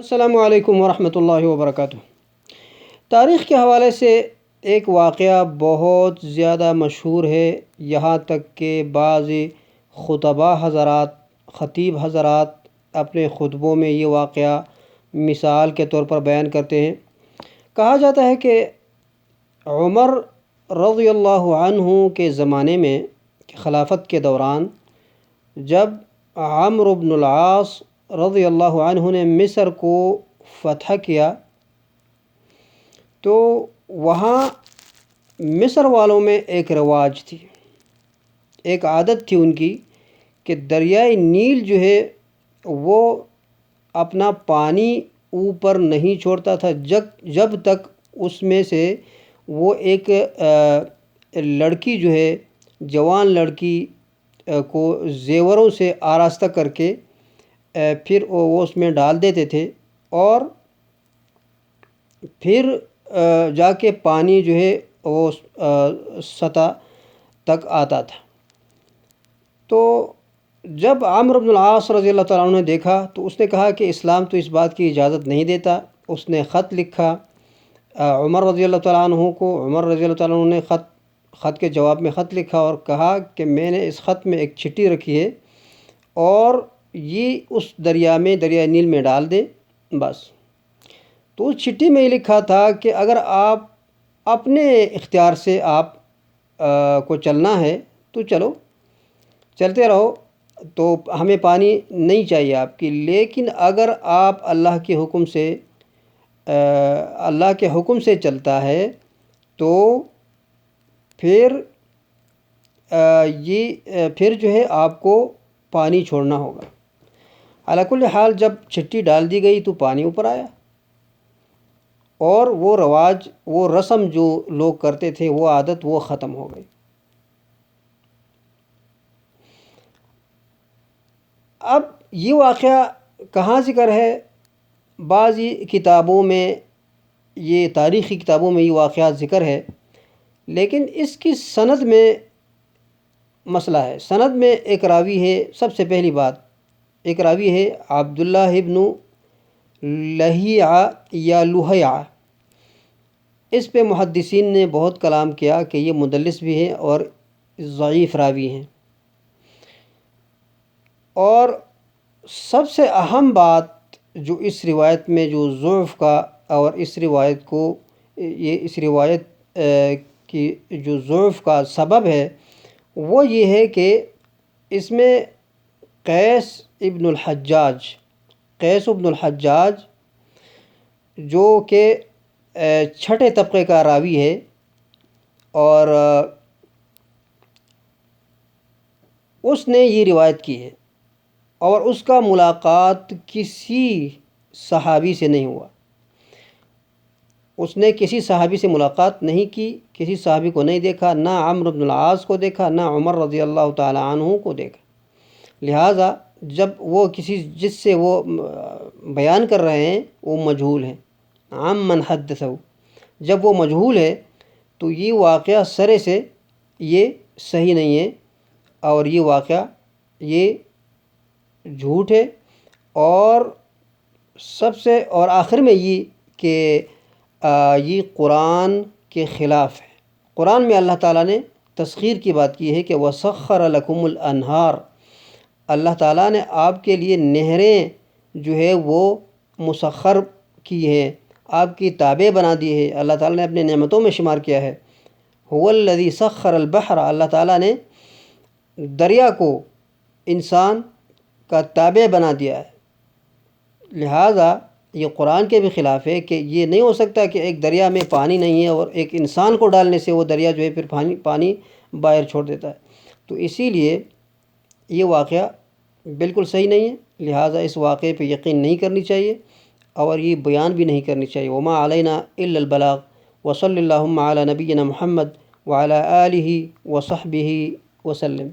السلام علیکم ورحمۃ اللہ وبرکاتہ۔ تاریخ کے حوالے سے ایک واقعہ بہت زیادہ مشہور ہے، یہاں تک کہ بعض خطباء حضرات، خطیب حضرات اپنے خطبوں میں یہ واقعہ مثال کے طور پر بیان کرتے ہیں۔ کہا جاتا ہے کہ عمر رضی اللہ عنہ کے زمانے میں خلافت کے دوران جب عمرو بن العاص رضی اللہ عنہ نے مصر کو فتح کیا تو وہاں مصر والوں میں ایک رواج تھی، ایک عادت تھی ان کی کہ دریائے نیل جو ہے وہ اپنا پانی اوپر نہیں چھوڑتا تھا جب تک اس میں سے وہ ایک لڑکی جو ہے، جوان لڑکی کو زیوروں سے آراستہ کر کے پھر وہ اس میں ڈال دیتے تھے، اور پھر جا کے پانی جو ہے وہ سطح تک آتا تھا۔ تو جب عمرو بن العاص رضی اللہ تعالیٰ عنہ نے دیکھا تو اس نے کہا کہ اسلام تو اس بات کی اجازت نہیں دیتا۔ اس نے خط لکھا عمر رضی اللہ تعالیٰ عنہ کو۔ عمر رضی اللہ تعالیٰ عنہ نے خط کے جواب میں خط لکھا اور کہا کہ میں نے اس خط میں ایک چٹھی رکھی ہے اور یہ اس دریائے نیل میں ڈال دیں بس۔ تو اس چٹھی میں یہ لکھا تھا کہ اگر آپ اپنے اختیار سے آپ کو چلنا ہے تو چلو، چلتے رہو، تو ہمیں پانی نہیں چاہیے آپ کی، لیکن اگر آپ اللہ کے حکم سے چلتا ہے تو پھر جو ہے آپ کو پانی چھوڑنا ہوگا۔ علی کل حال جب چٹھی ڈال دی گئی تو پانی اوپر آیا، اور وہ رواج، وہ رسم جو لوگ کرتے تھے، وہ عادت وہ ختم ہو گئی۔ اب یہ واقعہ کہاں ذکر ہے؟ بعضی کتابوں میں، یہ تاریخی کتابوں میں یہ واقعات ذکر ہے، لیکن اس کی سند میں مسئلہ ہے۔ سند میں ایک راوی ہے، سب سے پہلی بات ایک راوی ہے عبداللہ ابن لہیعہ یا لہیعہ۔ اس پہ محدثین نے بہت کلام کیا کہ یہ مدلس بھی ہے اور ضعیف راوی ہیں۔ اور سب سے اہم بات جو اس روایت میں جو ضعف کا، اور اس روایت کی جو ضعف کا سبب ہے وہ یہ ہے کہ اس میں قیس ابن الحجاج جو کہ چھٹے طبقے کا راوی ہے، اور اس نے یہ روایت کی ہے، اور اس کا ملاقات کسی صحابی سے نہیں ہوا۔ اس نے کسی صحابی سے ملاقات نہیں کی، کسی صحابی کو نہیں دیکھا، نہ عمرو بن العاص کو دیکھا، نہ عمر رضی اللہ تعالیٰ عنہ کو دیکھا۔ لہٰذا جب وہ جس سے وہ بیان کر رہے ہیں وہ مجہول ہیں، عمن حدثہ، جب وہ مجہول ہے تو یہ واقعہ سرے سے یہ صحیح نہیں ہے، اور یہ واقعہ یہ جھوٹ ہے۔ اور اور آخر میں یہ کہ یہ قرآن کے خلاف ہے۔ قرآن میں اللہ تعالیٰ نے تسخیر کی بات کی ہے کہ وَسَخَّرَ لَكُمُ الْأَنْهَارَ، اللہ تعالیٰ نے آپ کے لیے نہریں جو ہے وہ مسخر کی ہے، آپ کی تابع بنا دی ہے، اللہ تعالیٰ نے اپنے نعمتوں میں شمار کیا ہے۔ هُوَ الَّذِي سَخَّرَ الْبَحْرَ، اللہ تعالیٰ نے دریا کو انسان کا تابع بنا دیا ہے۔ لہٰذا یہ قرآن کے بھی خلاف ہے کہ یہ نہیں ہو سکتا کہ ایک دریا میں پانی نہیں ہے اور ایک انسان کو ڈالنے سے وہ دریا جو ہے پھر پانی باہر چھوڑ دیتا ہے۔ تو اسی لیے یہ واقعہ بالکل صحیح نہیں ہے، لہٰذا اس واقعے پہ یقین نہیں کرنی چاہیے، اور یہ بیان بھی نہیں کرنی چاہیے۔ وما علینا الا البلاغ، وصلی اللہم علی نبینا محمد وعلی آلہ وصحبہ وسلم۔